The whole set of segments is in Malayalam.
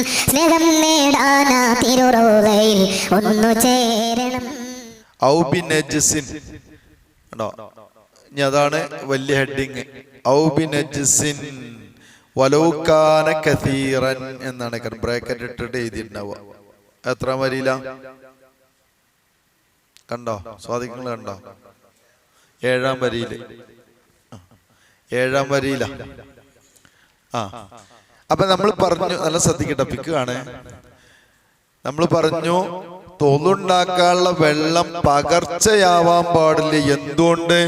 സ്നേഹം നേടാനാ തിരുറോളയിൽ ഒന്നു ചേരണം. ഔബി നജസിൻ ഉണ്ടോ? ഇനി അതാണ് വലിയ ഹെഡിങ്. ഔബി നജസിൻ വലൗകാന കസീറൻ എന്നാണ് ബ്രാക്കറ്റ് ഇട്ടിട്ട് എഴുതിയിട്ടുണ്ടാവുക. എത്ര വരിയില കണ്ടോ? സ്വാദികൾ കണ്ടോ? 7-ാം വരിയില്, 7-ാം വരിയില. അപ്പൊ നമ്മൾ പറഞ്ഞു, നല്ല ശ്രദ്ധിക്കട്ടെ, പിക്കാണ്. നമ്മൾ പറഞ്ഞു തൊളുണ്ടാക്കാനുള്ള വെള്ളം പകർച്ചയാവാൻ പാടില്ല. എന്തുകൊണ്ട്?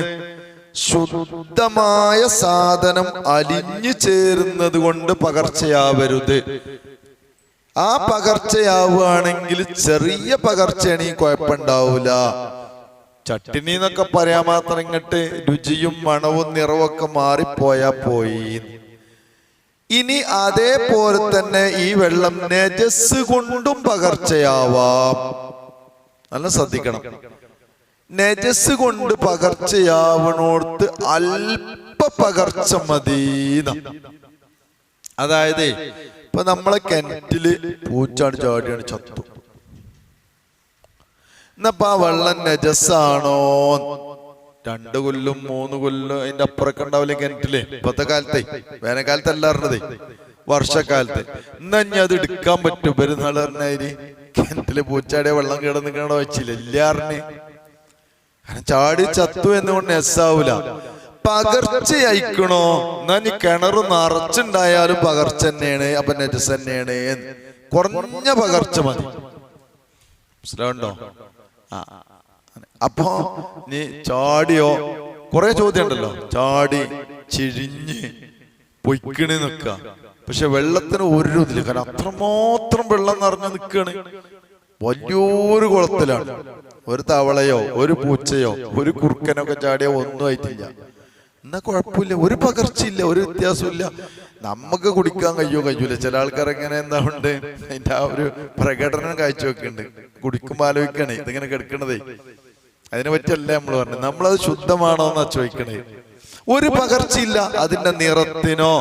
ശുദ്ധമായ സാധനം അലിഞ്ഞു ചേരുന്നത് കൊണ്ട് പകർച്ചയാവരുത്. ആ പകർച്ചയാവുകയാണെങ്കിൽ ചെറിയ പകർച്ചയാണെങ്കിൽ കുഴപ്പമുണ്ടാവൂല. ചട്ടിനി എന്നൊക്കെ പറയാൻ മാത്രം ഇങ്ങോട്ട് രുചിയും മണവും നിറവൊക്കെ മാറിപ്പോയാ പോയി. ഇനി അതേപോലെ തന്നെ ഈ വെള്ളം നജസ് കൊണ്ടും പകർച്ചയാവാം. നല്ല ശ്രദ്ധിക്കണം. നജസ് കൊണ്ട് പകർച്ചയാവണോടത്ത് അല്പ പകർച്ച മതീന. അതായത് ഇപ്പൊ നമ്മളെ കിണറ്റില് പൂച്ചാണ് ചാടിയാണ് ചത്തു. എന്നപ്പോ ആ വെള്ളം നജസാണോ? 2 കൊല്ലും 3 കൊല്ലും അതിന്റെ അപ്പുറമൊക്കെ ഉണ്ടാവില്ലേ കിണറ്റില്. ഇപ്പത്തെ കാലത്തെ, വേനൽക്കാലത്ത് അല്ല അറിഞ്ഞതേ, വർഷക്കാലത്ത്. എന്നാ ഇനി അത് എടുക്കാൻ പറ്റും? പെരുന്നാൾ പറഞ്ഞാല് കിണറ്റില് പൂച്ചാടിയ വെള്ളം കിടന്നിക്കണോ വെച്ചില്ല, ഇല്ല അറിഞ്ഞ്. ചാടി ചത്തു എന്നുകൊണ്ട് നെസ്സാവൂല. പകർച്ച അയക്കണോ? എന്നാ നീ കിണറ് നിറച്ചുണ്ടായാലും പകർച്ച തന്നെയാണ്. അപ്പൊ നജസ് തന്നെയാണ്. കുറഞ്ഞ പകർച്ച മതി. മനസ്സിലാവുണ്ടോ? അപ്പൊ നീ ചാടിയോ? കുറെ ചോദ്യം ഉണ്ടല്ലോ. ചാടി ചിഴിഞ്ഞ് പൊയ്ക്കണ് നിക്ക, പക്ഷെ വെള്ളത്തിന് ഒരു ഇതില്ല. കാരണം അത്രമാത്രം വെള്ളം നിറഞ്ഞു നിൽക്കാണ്. വലിയൊരു കുളത്തിലാണ്. ഒരു തവളയോ ഒരു പൂച്ചയോ ഒരു കുറുക്കനൊക്കെ ചാടിയോ ഒന്നും ആയിട്ടില്ല. എന്നാ കുഴപ്പമില്ല, ഒരു പകർച്ചയില്ല, ഒരു വ്യത്യാസമില്ല. നമുക്ക് കുടിക്കാൻ കഴിയൂല. ചില ആൾക്കാർ എങ്ങനെ എന്താ ഉണ്ട്, അതിന്റെ ആ ഒരു പ്രകടനം കാഴ്ചവെക്കുന്നുണ്ട്. കുടിക്കുമ്പോൾ ആലോചിക്കണേ ഇതിങ്ങനെ കിടക്കണതേ. അതിനെ പറ്റിയല്ല നമ്മൾ പറഞ്ഞു. നമ്മളത് ശുദ്ധമാണോ എന്നാ ചോദിക്കണേ. ഒരു പകർച്ചയില്ല. അതിന്റെ നിറത്തിനോ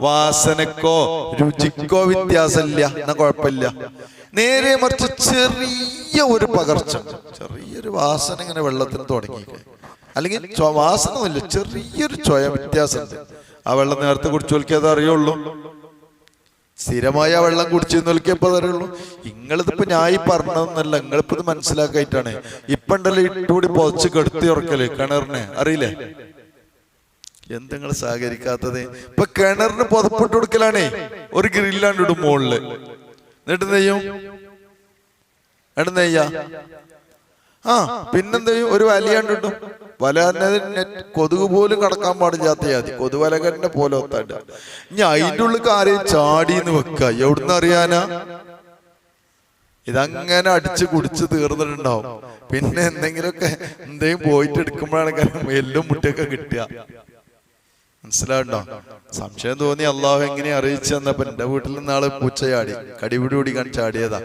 വാസനക്കോ രുചിക്കോ വ്യത്യാസമില്ല. എന്നാ കുഴപ്പമില്ല. നേരെ മറിച്ച് ചെറിയ ഒരു പകർച്ച, ചെറിയൊരു വാസന ഇങ്ങനെ വെള്ളത്തിന് തുടങ്ങി, അല്ലെങ്കിൽ വാസനമില്ല, ചെറിയൊരു ചൊയ വ്യത്യാസമുണ്ട്. ആ വെള്ളം നേരത്തെ കുടിച്ചു നോക്കിയാൽ അറിയുള്ളൂ. സ്ഥിരമായ വെള്ളം കുടിച്ചു നോക്കിയപ്പോ അറിയുള്ളൂ. നിങ്ങളിതിപ്പോ ഞാൻ ഈ പറഞ്ഞതെന്നല്ല, നിങ്ങളിപ്പോ ഇത് മനസ്സിലാക്കായിട്ടാണ്. ഇപ്പൊ ഉണ്ടല്ലോ ഇട്ടുകൂടി പൊതച്ച് കെടുത്തി ഉറക്കല് കിണറിന്, അറിയില്ലേ? എന്തെങ്ങൾ സഹകരിക്കാത്തത്? ഇപ്പൊ കിണറിന് പുതപ്പിട്ട് കൊടുക്കലാണേ. ഒരു ഗ്രില്ലാണ്ട് ഇടും മുകളില്, എന്നിട്ട് നെയ്യും നെയ്യ. പിന്നെന്ത് ചെയ്യും? ഒരു വലയാണ്ടിട്ടും. വല കൊതുക് പോലും കടക്കാൻ പാടില്ലാത്ത ജാതി കൊതുവലകന്നെ പോലെ ഒത്താണ്ട്. ഇനി അതിൻ്റെ ഉള്ളിൽ ആരെയും ചാടിന്ന് വെക്ക, എവിടുന്ന് അറിയാനാ? ഇതങ്ങനെ അടിച്ച് കുടിച്ച് തീർന്നിട്ടുണ്ടാവും. പിന്നെ എന്തെങ്കിലും പോയിട്ട് എടുക്കുമ്പോഴാണ് എല്ലും മുട്ടയൊക്കെ കിട്ടുക. മനസ്സിലാവുണ്ടോ? സംശയം തോന്നി അള്ളാഹു എങ്ങനെ അറിയിച്ചു തന്നപ്പോ എന്റെ വീട്ടിൽ നിന്നാള് പൂച്ച ചാടി, കടിപിടി ഓടിക്കാൻ ചാടിയതാ.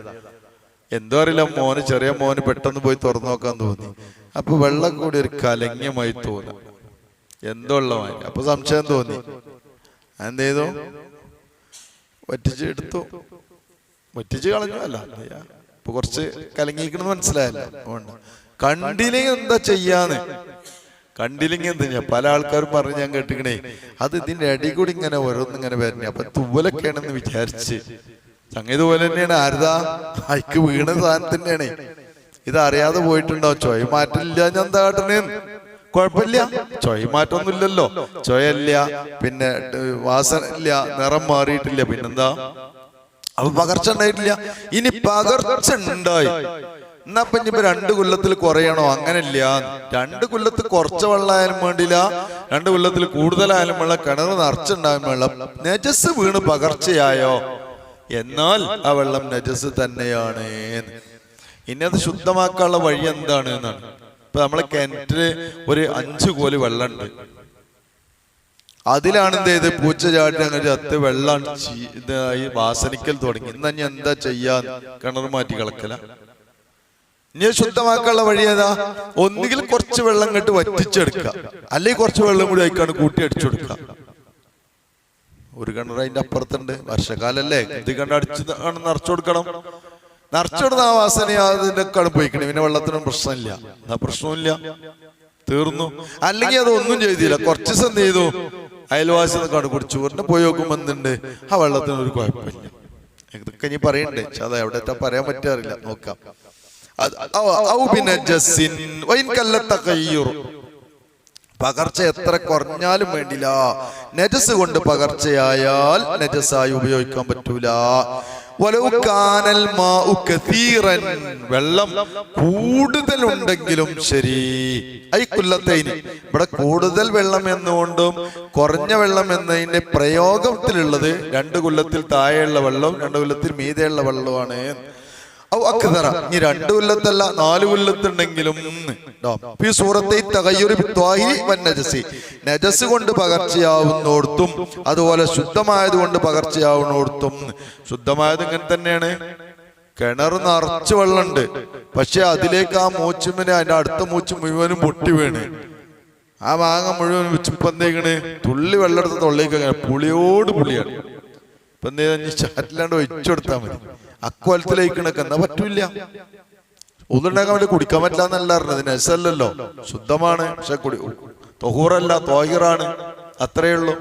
എന്തോ അറിയില്ല, ചെറിയ മോന് പെട്ടെന്ന് പോയി തുറന്നു നോക്കാൻ തോന്നി. അപ്പൊ വെള്ളം കൂടി ഒരു കലങ്ങിയമായി തോന്നി, എന്തോ വെള്ളമായി. അപ്പൊ സംശയം തോന്നി. എന്ത് ചെയ്തു? വറ്റിച്ച് കളഞ്ഞു. അല്ല, ഇപ്പൊ കുറച്ച് കലങ്ങിക്കണെന്ന് മനസ്സിലായല്ലോ. കണ്ടില്ലെങ്കിൽ എന്താ ചെയ്യാന്ന്? കണ്ടില്ലെങ്കിൽ എന്താ ചെയ്യാ? പല ആൾക്കാരും പറഞ്ഞ് ഞാൻ കേട്ടിക്കണേ, അത് ഇതിന്റെ അടി കൂടി ഇങ്ങനെ ഓരോന്നിങ്ങനെ വരണേ. അപ്പൊ തുവലൊക്കെയാണെന്ന് വിചാരിച്ച് സംഗീത പോലെ തന്നെയാണ്. ആരുതാ അയക്ക് വീണ സാധനം തന്നെയാണ്. ഇതറിയാതെ പോയിട്ടുണ്ടോ? ചൊയ മാറ്റില്ല. ഞാൻ എന്താ കാട്ടണേ? കുഴപ്പമില്ല, ചൊയ മാറ്റൊന്നും ഇല്ലല്ലോ. ചൊയല്ല, പിന്നെ വാസന ഇല്ല, നിറം മാറിയിട്ടില്ല, പിന്നെന്താ? അപ്പൊ പകർച്ച ഉണ്ടായിട്ടില്ല. ഇനി പകർച്ച ഉണ്ടായി എന്നാ ഇനിയിപ്പോ 2 കൊല്ലത്തിൽ കുറയണോ? അങ്ങനെയില്ല. 2 കൊല്ലത്തിൽ കുറച്ച് വെള്ളമായാലും വേണ്ടില്ല, 2 കൊല്ലത്തിൽ കൂടുതലായാലും വെള്ള, കിണറ് നിറച്ചുണ്ടായാലും വെള്ളം. നജസ് വീണ് പകർച്ചയായോ? എന്നാൽ ആ വെള്ളം നജസ് തന്നെയാണ്. ഇനി അത് ശുദ്ധമാക്കാനുള്ള വഴി എന്താണ് എന്നാണ്. ഇപ്പൊ നമ്മളെ കിണറ്റില് ഒരു 5 കോല് വെള്ളമുണ്ട്. അതിലാണ് എന്ത് ചെയ്ത് പൂച്ച ചാടി അങ്ങനെ അത്ത് വെള്ളം ഇതായി വാസനിക്കൽ തുടങ്ങി. ഇന്ന് ഞാൻ എന്താ ചെയ്യാൻ? കിണർ മാറ്റി കളക്കല. ഇനി ശുദ്ധമാക്കാനുള്ള വഴി ഏതാ? ഒന്നുകിൽ കുറച്ച് വെള്ളം കെട്ട് വറ്റിച്ചെടുക്കുക, അല്ലെങ്കിൽ കുറച്ച് വെള്ളം കൂടി അയക്കാണ് കൂട്ടി അടിച്ചെടുക്കുക. ഒരു കിണർ അതിന്റെ അപ്പുറത്തുണ്ട്. വർഷക്കാലല്ലേ, ഇത് കണ്ട് അടിച്ച് നിറച്ചു കൊടുക്കണം. നിറച്ചുകൊടുത്ത ആ വാസന അതിന്റെ പോയിക്കണേ, പിന്നെ വെള്ളത്തിനും പ്രശ്നമില്ല. എന്നാ പ്രശ്നമില്ല, തീർന്നു. അല്ലെങ്കിൽ അതൊന്നും ചെയ്തില്ല, കുറച്ച് ദിവസം എന്ത് ചെയ്തു, അയൽവാസി കണ്ടു കുടിച്ചു. ഉടനെ പോയി നോക്കുമ്പോ എന്തുണ്ട്, ആ വെള്ളത്തിനൊരു കുഴപ്പമില്ല. ഇതൊക്കെ ഇനി പറയണ്ടേ, പക്ഷെ അത് എവിടെ പറയാൻ പറ്റാറില്ല, നോക്കാം. പകർച്ച എത്ര കുറഞ്ഞാലും വേണ്ടില്ല, നജസ് കൊണ്ട് പകർച്ചയായാൽ നജസായി ഉപയോഗിക്കാൻ പറ്റൂല. വെള്ളം കൂടുതലുണ്ടെങ്കിലും ശരി, ഇവിടെ കൂടുതൽ വെള്ളം എന്നുകൊണ്ടും കുറഞ്ഞ വെള്ളം എന്നതിന്റെ പ്രയോഗത്തിലുള്ളത് 2 കൊല്ലത്തിൽ താഴെയുള്ള വെള്ളം 2 കൊല്ലത്തിൽ മീതെയുള്ള വെള്ളമാണ്. ഇനി 2 കൊല്ലത്തല്ല 4 കൊല്ലത്തുണ്ടെങ്കിലും നജസ് കൊണ്ട് പകർച്ചയാവുന്നോടത്തും അതുപോലെ ശുദ്ധമായത് കൊണ്ട് പകർച്ചയാവുന്നോടത്തും. ശുദ്ധമായത് ഇങ്ങനെ തന്നെയാണ്, കിണർ നിറച്ച് വെള്ളമുണ്ട്, പക്ഷെ അതിലേക്ക് ആ മൂച്ചുമിനെ അതിന്റെ അടുത്ത മൂച്ച് മുഴുവനും പൊട്ടി വീണ് ആ മാങ്ങ മുഴുവൻ വെച്ചിപ്പന്തേക്കണ് തുള്ളി വെള്ളം എടുത്ത് തൊള്ളിക്ക് പുളിയോട് പുളിയാണ്. ഇപ്പൊ എന്ത് ചാറ്റില്ലാണ്ട് ഒഴിച്ചു കൊടുത്താൽ മതി. അക്കോലത്തിലേക്കണൊക്കെ എന്നാ പറ്റൂല. ഒന്നുണ്ടാക്കാൻ വേണ്ടി കുടിക്കാൻ പറ്റില്ല എന്നല്ല പറഞ്ഞത്, നജസല്ലല്ലോ, ശുദ്ധമാണ്, പക്ഷെ തൊഹൂറല്ല, ത്വാഹിറാണ്, അത്രയേ ഉള്ളൂ.